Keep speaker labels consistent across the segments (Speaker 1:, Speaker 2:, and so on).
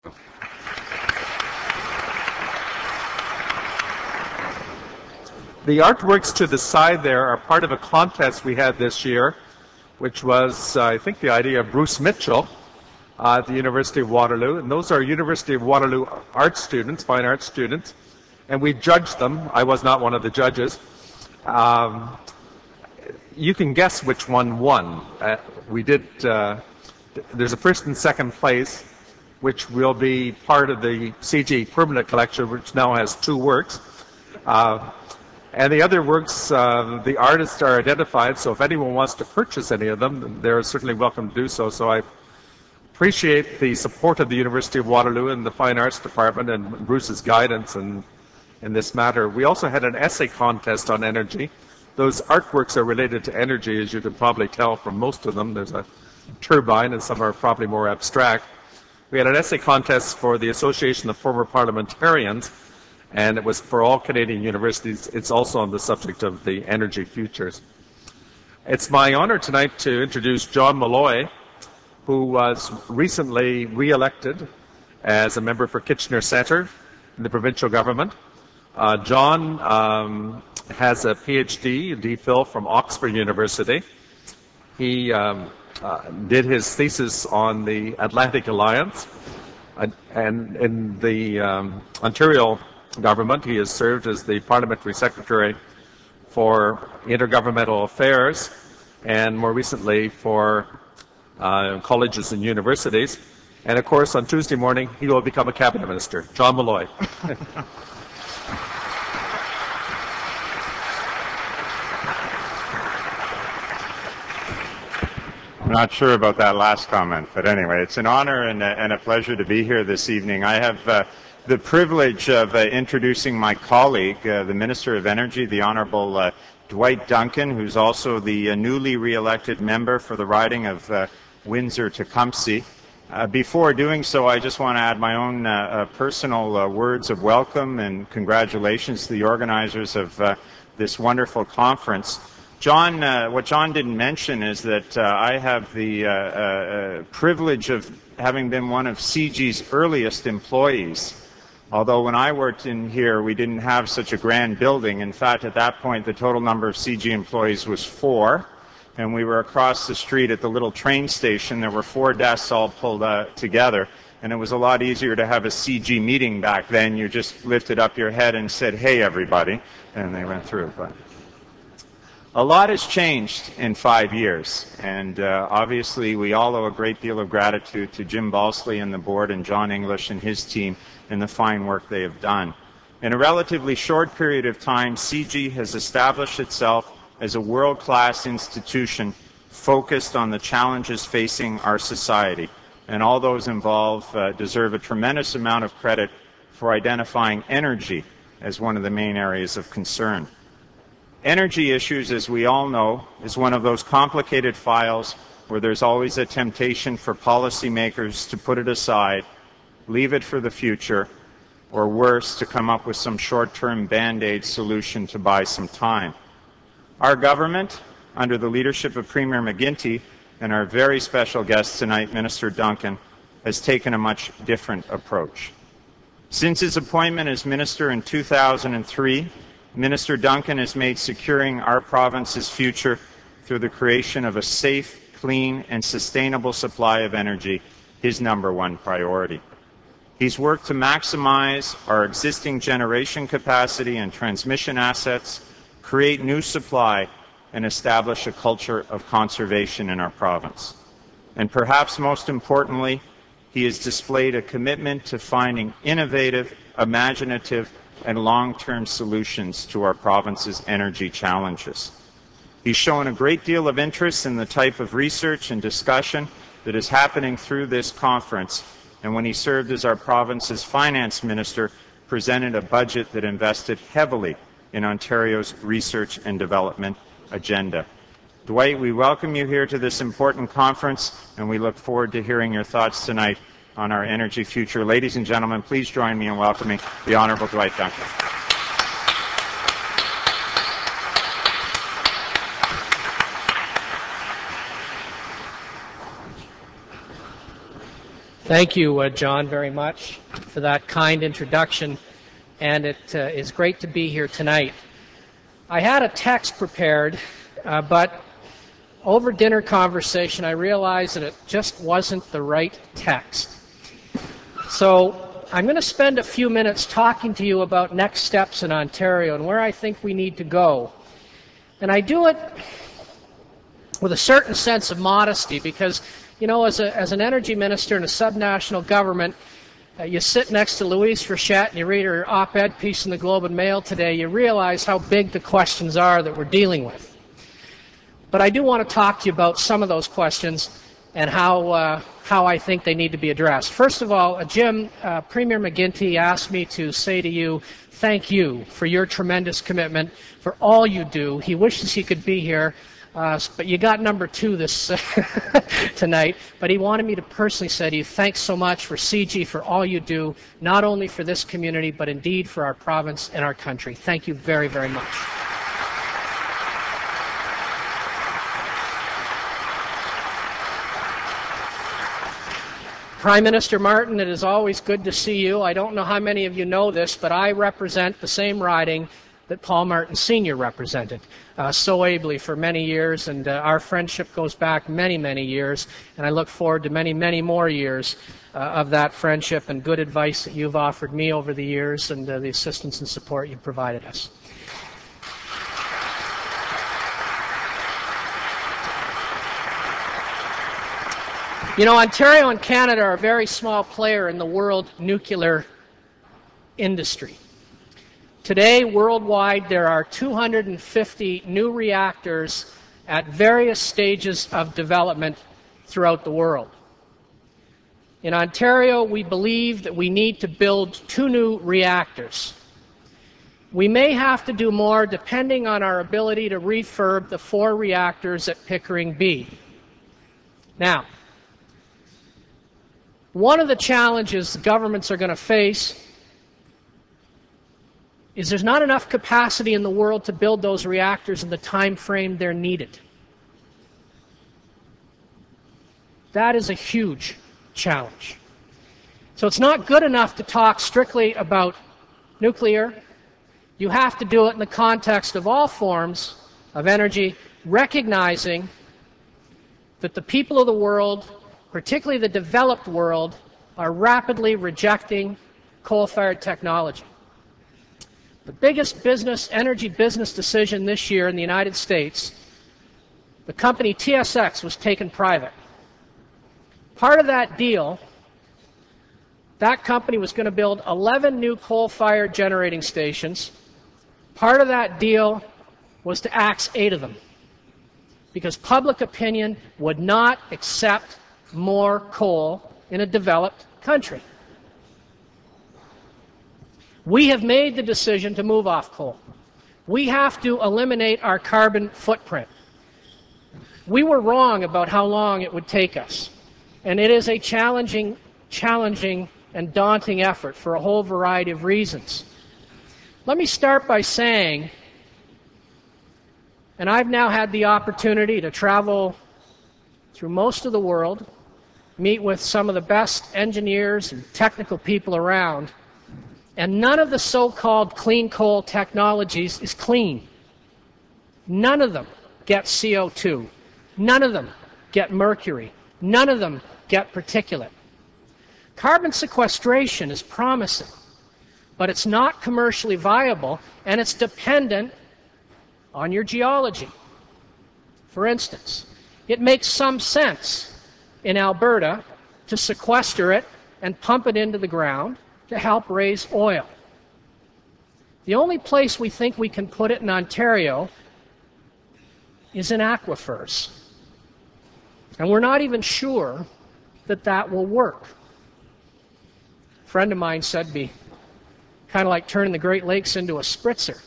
Speaker 1: The artworks to the side there are part of a contest we had this year, which was, I think, the idea of Bruce Mitchell at the University of Waterloo. And those are University of Waterloo art students, fine art students, and we judged them. I was not one of the judges. You can guess which one won. There's a first and second place, which will be part of the CIGI permanent collection, which now has 2 works. And the other works, the artists are identified, so if anyone wants to purchase any of them, they're certainly welcome to do so. So I appreciate the support of the University of Waterloo and the Fine Arts Department and Bruce's guidance in this matter. We also had an essay contest on energy. Those artworks are related to energy, as you can probably tell from most of them. There's a turbine, and some are probably more abstract. We had an essay contest for the Association of Former Parliamentarians, and it was for all Canadian universities. It's also on the subject of the energy futures. It's my honor tonight to introduce John Malloy, who was recently re-elected as a member for Kitchener Centre in the provincial government. John has a PhD, a DPhil from Oxford University. He did his thesis on the Atlantic Alliance, and in the Ontario government he has served as the Parliamentary Secretary for Intergovernmental Affairs, and more recently for colleges and universities. And of course, on Tuesday morning, he will become a cabinet minister. John Malloy.
Speaker 2: I'm not sure about that last comment, but anyway, it's an honor and a pleasure to be here this evening. I have the privilege of introducing my colleague, the Minister of Energy, the Honourable Dwight Duncan, who's also the newly re-elected member for the riding of Windsor-Tecumseh. Before doing so, I just want to add my own personal words of welcome and congratulations to the organizers of this wonderful conference. John, what John didn't mention is that I have the privilege of having been one of CIGI's earliest employees. Although when I worked in here, we didn't have such a grand building. In fact, at that point, the total number of CIGI employees was 4. And we were across the street at the little train station. There were 4 desks all pulled together. And it was a lot easier to have a CIGI meeting back then. You just lifted up your head and said, "Hey, everybody," and they went through. But a lot has changed in 5 years. And obviously, we all owe a great deal of gratitude to Jim Balsley and the board and John English and his team and the fine work they have done. In a relatively short period of time, CIGI has established itself as a world-class institution focused on the challenges facing our society. And all those involved deserve a tremendous amount of credit for identifying energy as one of the main areas of concern. Energy issues, as we all know, is one of those complicated files where there's always a temptation for policymakers to put it aside, leave it for the future, or worse, to come up with some short-term band-aid solution to buy some time. Our government, under the leadership of Premier McGuinty and our very special guest tonight, Minister Duncan, has taken a much different approach. Since his appointment as Minister in 2003, Minister Duncan has made securing our province's future through the creation of a safe, clean, and sustainable supply of energy his #1 priority. He's worked to maximize our existing generation capacity and transmission assets, create new supply, and establish a culture of conservation in our province. And perhaps most importantly, he has displayed a commitment to finding innovative, imaginative, and long-term solutions to our province's energy challenges. He's shown a great deal of interest in the type of research and discussion that is happening through this conference, and when he served as our province's finance minister, presented a budget that invested heavily in Ontario's research and development agenda. Dwight, we welcome you here to this important conference, and we look forward to hearing your thoughts tonight on our energy future. Ladies and gentlemen, please join me in welcoming the Honourable Dwight Duncan.
Speaker 3: Thank you, John, very much for that kind introduction, and it is great to be here tonight. I had a text prepared, but over dinner conversation I realized that it just wasn't the right text. So I'm going to spend a few minutes talking to you about next steps in Ontario and where I think we need to go. And I do it with a certain sense of modesty because, you know, as an energy minister in a subnational government, you sit next to Louise Frechette and you read her op-ed piece in the Globe and Mail today, you realize how big the questions are that we're dealing with. But I do want to talk to you about some of those questions and how I think they need to be addressed. First of all, Jim, Premier McGuinty asked me to say to you, thank you for your tremendous commitment, for all you do. He wishes he could be here. But you got number 2 this tonight. But he wanted me to personally say to you, thanks so much for CIGI, for all you do, not only for this community, but indeed for our province and our country. Thank you very, very much. Prime Minister Martin, it is always good to see you. I don't know how many of you know this, but I represent the same riding that Paul Martin Sr. represented so ably for many years, and our friendship goes back many, many years, and I look forward to many, many more years of that friendship and good advice that you've offered me over the years and the assistance and support you've provided us. You know, Ontario and Canada are a very small player in the world nuclear industry. Today, worldwide, there are 250 new reactors at various stages of development throughout the world. In Ontario, we believe that we need to build 2 new reactors. We may have to do more depending on our ability to refurb the 4 reactors at Pickering B. Now, one of the challenges governments are going to face is there's not enough capacity in the world to build those reactors in the time frame they're needed. That is a huge challenge. So it's not good enough to talk strictly about nuclear. You have to do it in the context of all forms of energy, recognizing that the people of the world, particularly the developed world, are rapidly rejecting coal-fired technology. The biggest energy business decision this year in the United States, the company TSX was taken private. Part of that deal, that company was going to build 11 new coal-fired generating stations. Part of that deal was to axe 8 of them because public opinion would not accept more coal in a developed country. We have made the decision to move off coal. We have to eliminate our carbon footprint. We were wrong about how long it would take us, and it is a challenging and daunting effort for a whole variety of reasons. Let me start by saying, and I've now had the opportunity to travel through most of the world, meet with some of the best engineers and technical people around, and none of the so-called clean coal technologies is clean. None of them get CO2. None of them get mercury. None of them get particulate. Carbon sequestration is promising, but it's not commercially viable, and it's dependent on your geology. For instance, it makes some sense in Alberta to sequester it and pump it into the ground to help raise oil. The only place we think we can put it in Ontario is in aquifers. And we're not even sure that that will work. A friend of mine said it'd be kind of like turning the Great Lakes into a spritzer.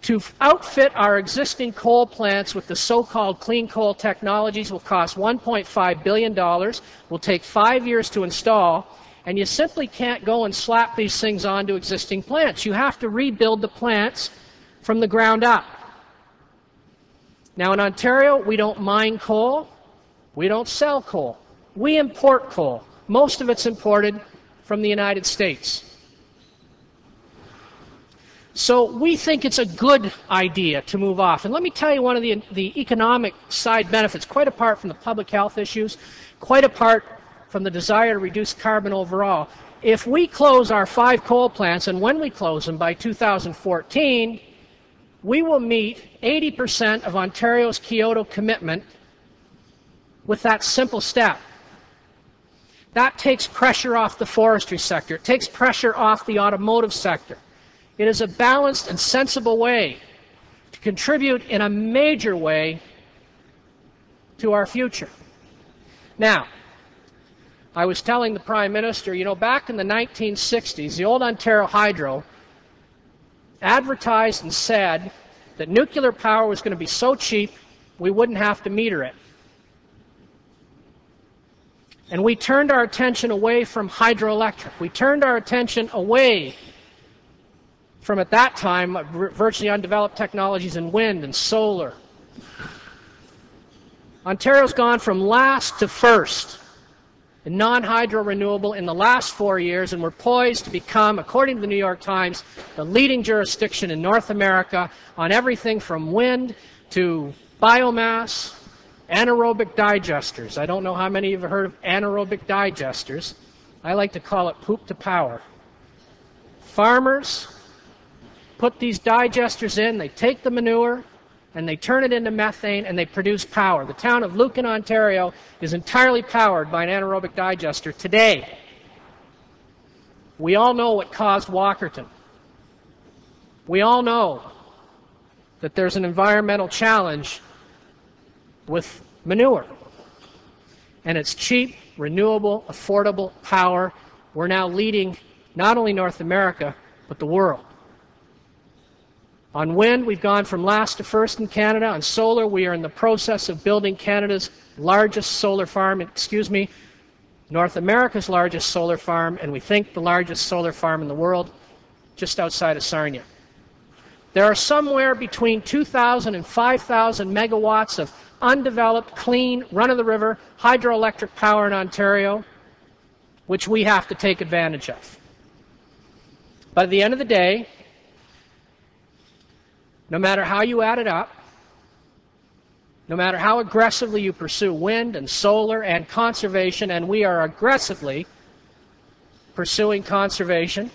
Speaker 3: To outfit our existing coal plants with the so-called clean coal technologies will cost $1.5 billion, will take 5 years to install, and you simply can't go and slap these things onto existing plants. You have to rebuild the plants from the ground up. Now in Ontario, we don't mine coal, We don't sell coal. We import coal. Most of it's imported from the United States. So we think it's a good idea to move off. And let me tell you one of the economic side benefits, quite apart from the public health issues, quite apart from the desire to reduce carbon overall. If we close our 5 coal plants, and when we close them by 2014, we will meet 80% of Ontario's Kyoto commitment with that simple step. That takes pressure off the forestry sector. It takes pressure off the automotive sector. It is a balanced and sensible way to contribute in a major way to our future. Now, I was telling the Prime Minister, you know, back in the 1960s, the old Ontario Hydro advertised and said that nuclear power was going to be so cheap we wouldn't have to meter it. And we turned our attention away from hydroelectric. We turned our attention away from, at that time, virtually undeveloped technologies in wind and solar. Ontario's gone from last to first in non-hydro renewable in the last 4 years, and we're poised to become, according to the New York Times, the leading jurisdiction in North America on everything from wind to biomass, anaerobic digesters. I don't know how many of you have heard of anaerobic digesters. I like to call it poop to power. Farmers put these digesters in, they take the manure, and they turn it into methane, and they produce power. The town of Lucan, Ontario is entirely powered by an anaerobic digester today. We all know what caused Walkerton. We all know that there's an environmental challenge with manure. And it's cheap, renewable, affordable power. We're now leading not only North America, but the world. On wind, we've gone from last to first in Canada. On solar, we are in the process of building Canada's largest solar farm, North America's largest solar farm, and we think the largest solar farm in the world, just outside of Sarnia. There are somewhere between 2,000 and 5,000 megawatts of undeveloped, clean, run-of-the-river hydroelectric power in Ontario, which we have to take advantage of. But at the end of the day, no matter how you add it up, no matter how aggressively you pursue wind and solar and conservation, and we are aggressively pursuing conservation,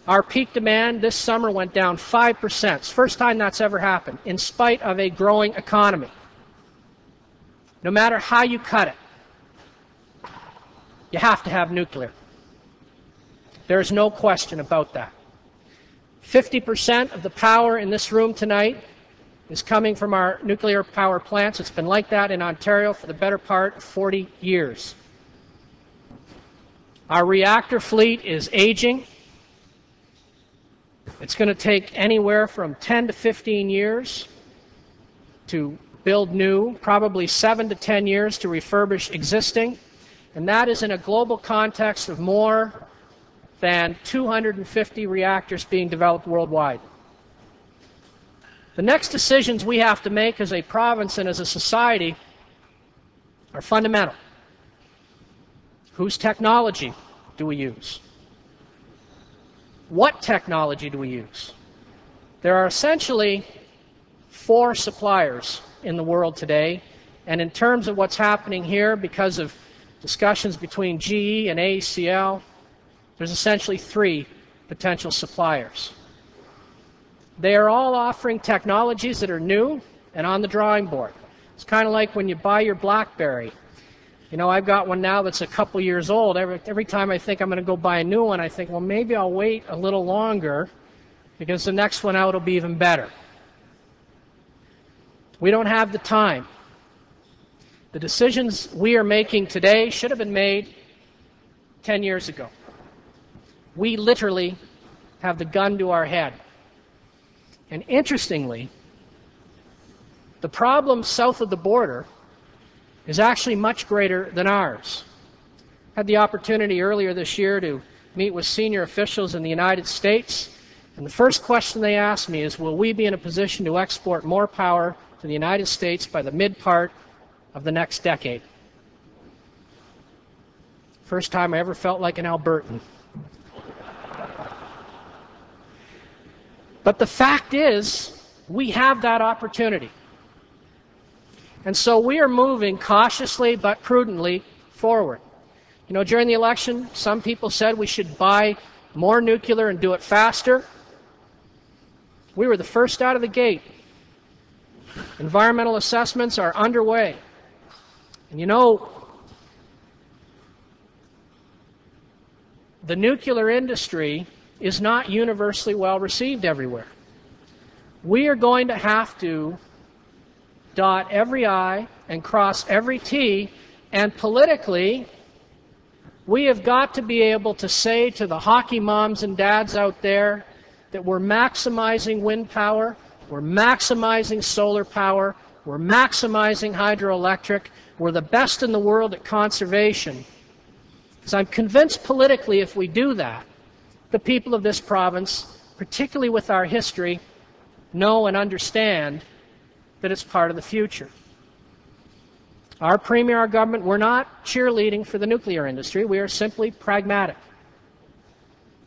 Speaker 3: our peak demand this summer went down 5%. It's the first time that's ever happened, in spite of a growing economy. No matter how you cut it, you have to have nuclear. There's no question about that. 50% of the power in this room tonight is coming from our nuclear power plants. It's been like that in Ontario for the better part of 40 years. Our reactor fleet is aging. It's going to take anywhere from 10 to 15 years to build new, probably 7 to 10 years to refurbish existing, and that is in a global context of more than 250 reactors being developed worldwide. The next decisions we have to make as a province and as a society are fundamental. Whose technology do we use? What technology do we use? There are essentially 4 suppliers in the world today, and in terms of what's happening here, because of discussions between GE and AECL, there's essentially 3 potential suppliers. They are all offering technologies that are new and on the drawing board. It's kind of like when you buy your BlackBerry. You know, I've got one now that's a couple years old. Every time I think I'm going to go buy a new one, I think, well, maybe I'll wait a little longer because the next one out will be even better. We don't have the time. The decisions we are making today should have been made 10 years ago. We literally have the gun to our head. And interestingly, the problem south of the border is actually much greater than ours. I had the opportunity earlier this year to meet with senior officials in the United States, and the first question they asked me is, will we be in a position to export more power to the United States by the mid-part of the next decade? First time I ever felt like an Albertan. But the fact is, we have that opportunity. And so we are moving cautiously but prudently forward. You know, during the election, some people said we should buy more nuclear and do it faster. We were the first out of the gate. Environmental assessments are underway. And you know, the nuclear industry is not universally well received everywhere. We are going to have to dot every I and cross every T, and politically, we have got to be able to say to the hockey moms and dads out there that we're maximizing wind power, we're maximizing solar power, we're maximizing hydroelectric, we're the best in the world at conservation. Because I'm convinced politically if we do that, the people of this province, particularly with our history, know and understand that it's part of the future. Our Premier, our government, we're not cheerleading for the nuclear industry. We are simply pragmatic.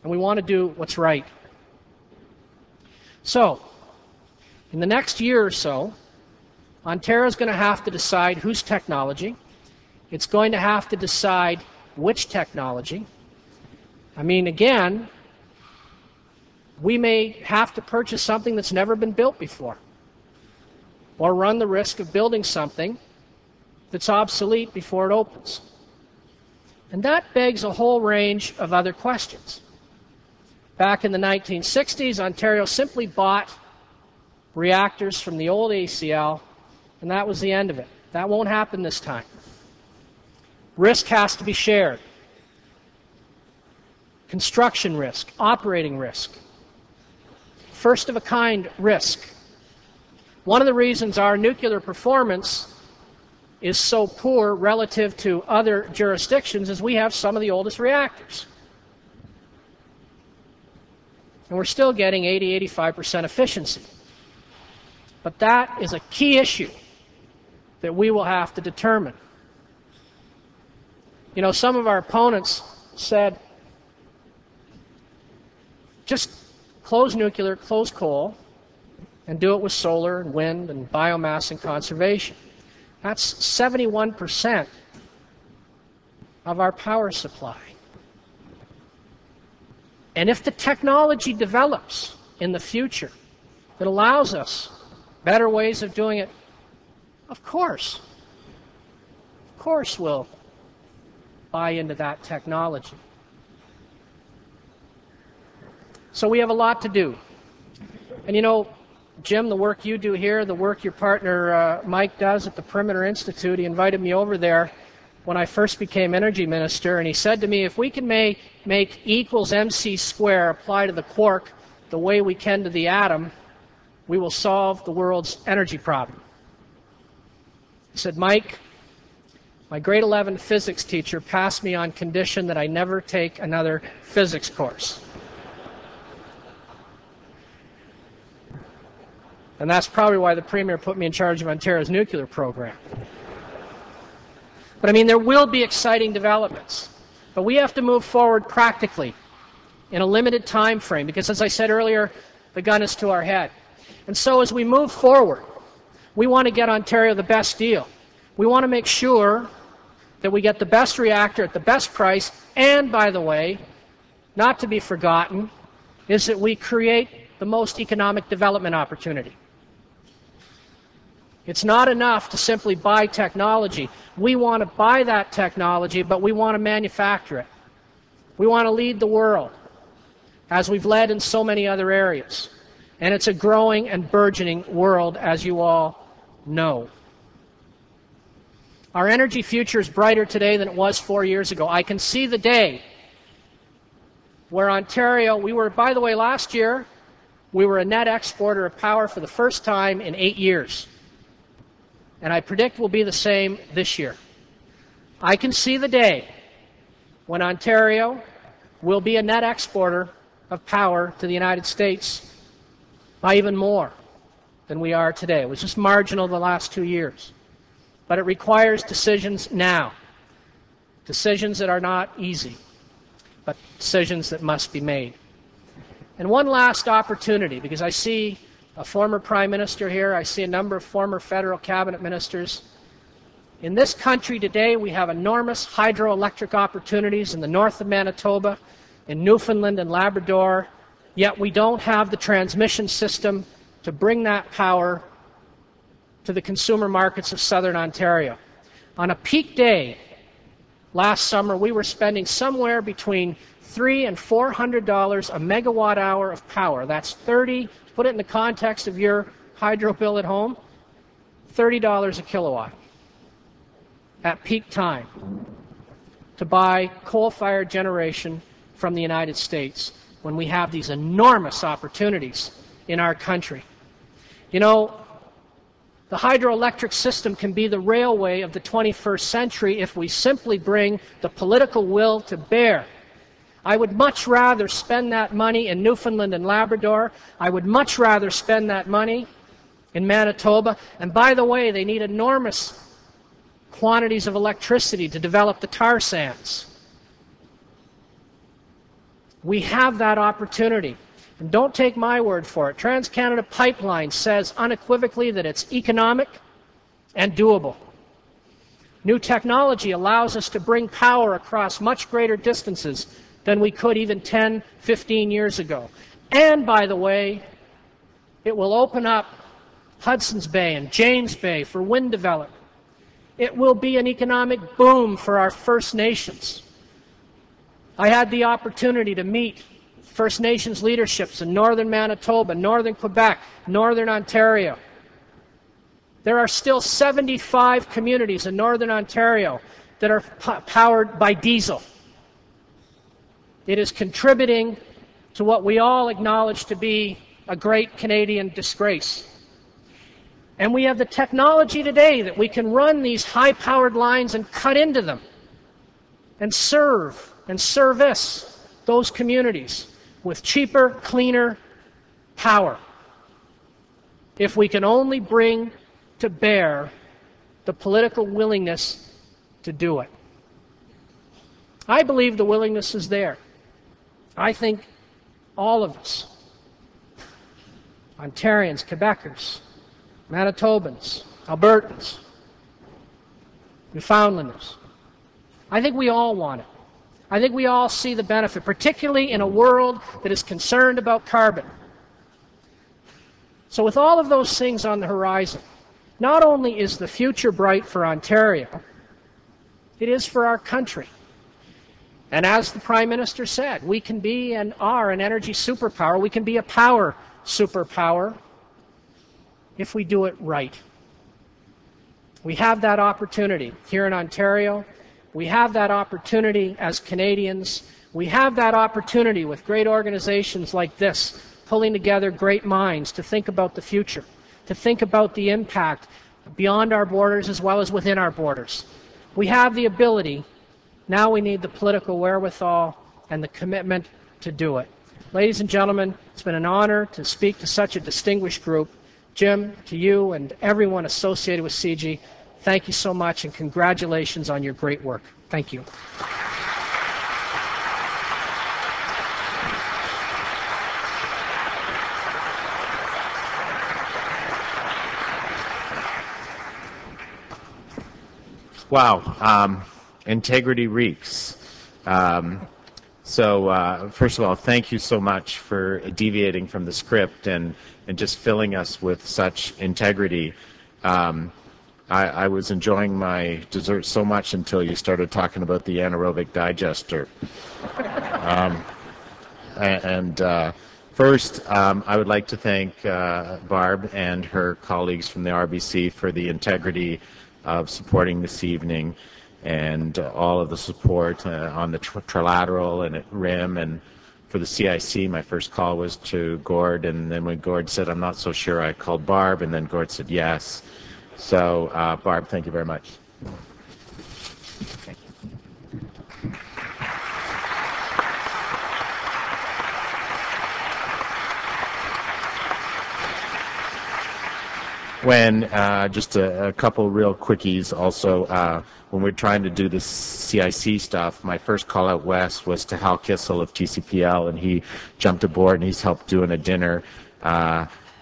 Speaker 3: And we want to do what's right. So, in the next year or so, Ontario is going to have to decide whose technology. It's going to have to decide which technology. I mean, again, we may have to purchase something that's never been built before, or run the risk of building something that's obsolete before it opens. And that begs a whole range of other questions. Back in the 1960s, Ontario simply bought reactors from the old ACL, and that was the end of it. That won't happen this time. Risk has to be shared. Construction risk, operating risk, first-of-a-kind risk. One of the reasons our nuclear performance is so poor relative to other jurisdictions is we have some of the oldest reactors. And we're still getting 80-85% efficiency. But that is a key issue that we will have to determine. You know, some of our opponents said, just close nuclear, close coal, and do it with solar and wind and biomass and conservation. That's 71% of our power supply. And if the technology develops in the future that allows us better ways of doing it, of course we'll buy into that technology. So we have a lot to do. And you know, Jim, the work you do here, the work your partner Mike does at the Perimeter Institute, he invited me over there when I first became energy minister, and he said to me, if we can make E equals mc squared apply to the quark the way we can to the atom, we will solve the world's energy problem. He said, Mike, my grade 11 physics teacher passed me on condition that I never take another physics course. And that's probably why the Premier put me in charge of Ontario's nuclear program. But I mean, there will be exciting developments. But we have to move forward practically in a limited time frame, because as I said earlier, the gun is to our head. And so as we move forward, we want to get Ontario the best deal. We want to make sure that we get the best reactor at the best price, and by the way, not to be forgotten, is that we create the most economic development opportunity. It's not enough to simply buy technology. We want to buy that technology, but we want to manufacture it. We want to lead the world, as we've led in so many other areas. And it's a growing and burgeoning world, as you all know. Our energy future is brighter today than it was 4 years ago. I can see the day where Ontario, we were, by the way, last year, we were a net exporter of power for the first time in 8 years. And I predict we'll be the same this year. I can see the day when Ontario will be a net exporter of power to the United States by even more than we are today. It was just marginal the last 2 years. But it requires decisions now. Decisions that are not easy, but decisions that must be made. And one last opportunity, because I see a former Prime Minister here, I see a number of former federal cabinet ministers. In this country today, we have enormous hydroelectric opportunities in the north of Manitoba, in Newfoundland and Labrador, yet we don't have the transmission system to bring that power to the consumer markets of southern Ontario. On a peak day last summer, we were spending somewhere between $300 and $400 a megawatt hour of power. That's 30, to put it in the context of your hydro bill at home, $30 a kilowatt at peak time to buy coal-fired generation from the United States when we have these enormous opportunities in our country. You know, the hydroelectric system can be the railway of the 21st century if we simply bring the political will to bear. I would much rather spend that money in Newfoundland and Labrador. I would much rather spend that money in Manitoba. And by the way, they need enormous quantities of electricity to develop the tar sands. We have that opportunity. And don't take my word for it. Trans-Canada Pipeline says unequivocally that it's economic and doable. New technology allows us to bring power across much greater distances than we could even 10, 15 years ago. And by the way, it will open up Hudson's Bay and James Bay for wind development. It will be an economic boom for our First Nations. I had the opportunity to meet First Nations leaderships in northern Manitoba, northern Quebec, northern Ontario. There are still 75 communities in northern Ontario that are powered by diesel. It is contributing to what we all acknowledge to be a great Canadian disgrace. And we have the technology today that we can run these high-powered lines and cut into them and serve and service those communities with cheaper, cleaner power. If we can only bring to bear the political willingness to do it. I believe the willingness is there. I think all of us, Ontarians, Quebecers, Manitobans, Albertans, Newfoundlanders, I think we all want it. I think we all see the benefit, particularly in a world that is concerned about carbon. So with all of those things on the horizon, not only is the future bright for Ontario, it is for our country. And as the Prime Minister said, we can be and are an energy superpower. We can be a power superpower if we do it right. We have that opportunity here in Ontario. We have that opportunity as Canadians. We have that opportunity with great organizations like this, pulling together great minds to think about the future, to think about the impact beyond our borders as well as within our borders. We have the ability. Now we need the political wherewithal and the commitment to do it. Ladies and gentlemen, it's been an honor to speak to such a distinguished group. Jim, to you and everyone associated with CIGI, thank you so much and congratulations on your great work. Thank you.
Speaker 4: Wow. Integrity reeks. So first of all, thank you so much for deviating from the script and just filling us with such integrity. I was enjoying my dessert so much until you started talking about the anaerobic digester. First, I would like to thank Barb and her colleagues from the RBC for the integrity of supporting this evening and all of the support on the trilateral and at RIM, and for the CIC. My first call was to Gord, and then when Gord said, I'm not so sure, I called Barb, and then Gord said yes. So, Barb, thank you very much. Thank you. when just a couple real quickies also. When we're trying to do this CIC stuff, my first call out west was to Hal Kissel of TCPL, and he jumped aboard and he's helped doing a dinner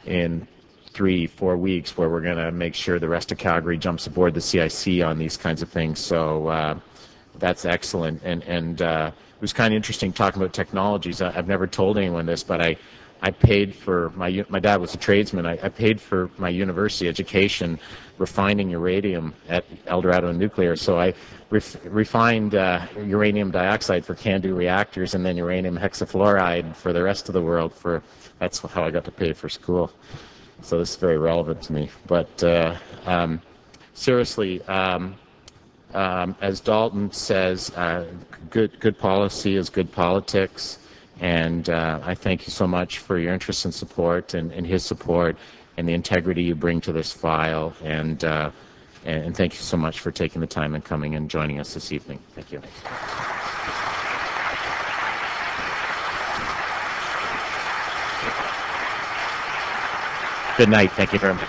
Speaker 4: in 3-4 weeks where we're going to make sure the rest of Calgary jumps aboard the CIC on these kinds of things. So that's excellent. And it was kind of interesting talking about technologies. I've never told anyone this, but I paid for my dad was a tradesman. I paid for my university education refining uranium at El Dorado Nuclear. So I refined uranium dioxide for CANDU reactors and then uranium hexafluoride for the rest of the world. That's how I got to pay for school. So this is very relevant to me. But seriously, as Dalton says, good policy is good politics. And I thank you so much for your interest and support and his support and the integrity you bring to this file. And thank you so much for taking the time and coming and joining us this evening. Thank you. Good night. Thank you very much.